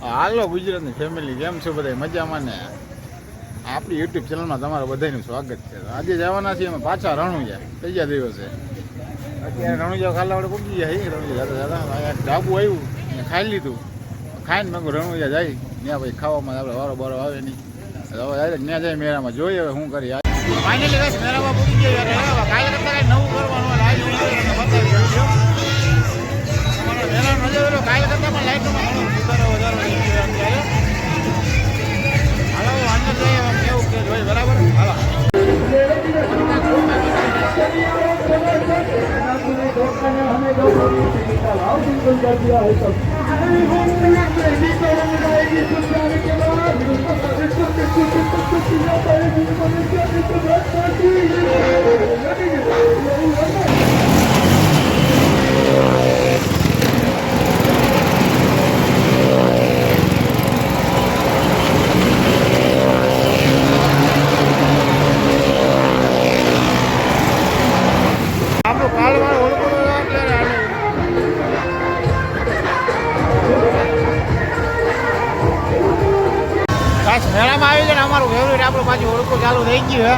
હાલો ગુજરાતની ફેમિલી કેમ છો બધા મજામાં ને? આપણી યુટ્યુબ ચેનલમાં તમારું બધાનું સ્વાગત છે. આજે જવાના છીએ અમે પાછા રણુજા ત્રીજા દિવસે. અત્યારે રણુજા ખાલા વડે પૂગી ગયા. રણુજા જતા જતા ડાબુ આવ્યું ને ખાઈ લીધું. ખાઈને મેં રણુજા જાય ત્યાં ભાઈ ખાવામાં આપણે વારો બારો આવે નહીં. હવે ત્યાં જાય મેળામાં જોઈએ હવે શું કરીએ. ફાઇનલી બસ મેળામાં પૂગી ગયા. કાલે કરતા કાંઈ નવું કરવાનું આજે બતાવી મેળાનો મજા આવ્યો. કાલે કરતા પણ લાઈટોમાં ઘણો સુધારો વધારો થઈ ગયો અત્યારે. હાલો અંદર જઈએ કેવું કે જોઈ બરાબર. હાલો મેળામાં આવી જાય ને અમારું ફેવરેટ આપણું પાછું ઓળખું ચાલુ થઈ ગયું હે.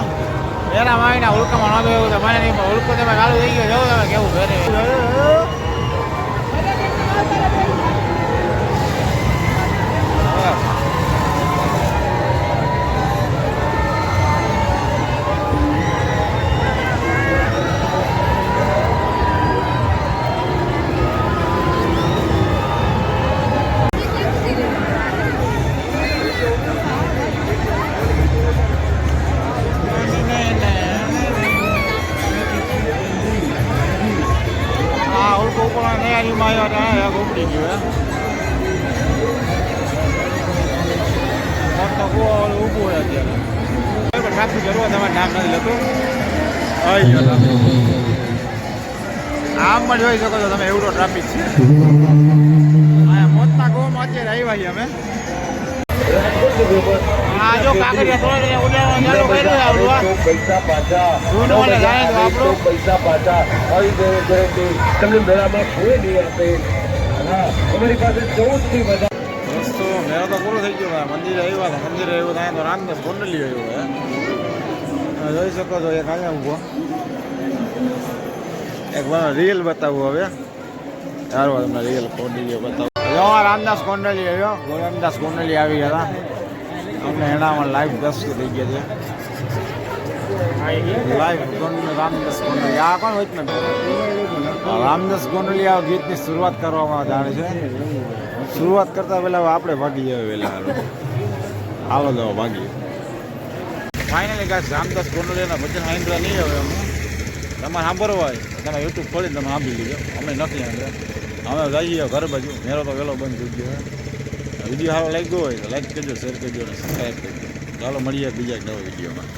મેળામાં આવીને ઓળખામાં ન ગયું તો મને નહીં ઓળખું તમે ચાલુ થઈ ગયો જવું તમે કેવું ફેરે. તૈયારીમાં આવ્યા ઉપડી ગયું ઊભું હોય અત્યારે ટ્રાફિક કરવા તમારે નામ નથી લેતું. આમ પણ જોઈ શકો છો તમે એવડો ટ્રાફિક છે. મોતના ગોમાં અત્યારે આવ્યા છીએ અમે. હા જો કાંકરિયા થોડા ઉડાડવા ચાલુ કરી દે આવડવા પૈસા પાછા જૂનવાને જાય તો આપણો પૈસા પાછા આવી ગયો તમને મેળામાં કોઈ નહીં આપે. હા અમારી પાસે 14 થી બધા દોસ્તો મેળો તો પૂરો થઈ ગયો. મંદિરે આવ્યા હતા. મંદિરે આવ્યો ત્યાં તો રામદાસ ગોંડલી આવ્યો હે જોઈ શકો છો. એક અહીંયા ઊભો એક રીલ બતાવું હવે. સારું તમને રીલ ગોંડલીઓ બતાવું. રામદાસ ગોંડલી આવ્યો. રામદાસ ગોંડલી આવી ગયા હતા. અમને એનામાં લાઈવ દર્શન થઈ ગયા છે. લાઈવ રામદાસ ગોંડલી આ કોણ હોય ને રામદાસ ગોંડલી આ ગીતની શરૂઆત કરવામાં જાણે છે. શરૂઆત કરતા પહેલા આપણે ભાગી જઈએ વહેલા. હાલો દો ભાગીએ. ફાઇનલી ગાઈસ રામદાસ ગોંડલીના ભજન સાંભળવા નહીં આવે. અમે તમારે સાંભળવા હોય તમે યુટ્યુબ ખોલીને તમે સાંભળી લીધો. અમે નથી સાંભળ્યા. અમે જઈએ ઘર બાજુ. મેરો તો વહેલો બંધ થઈ ગયો. વિડીયો સારો લાગ્યો હોય તો લાઈક કરજો, શેર કરજો અને સબસ્ક્રાઈબ કરજો. ચાલો મળીએ બીજા એક નવા વિડીયોમાં.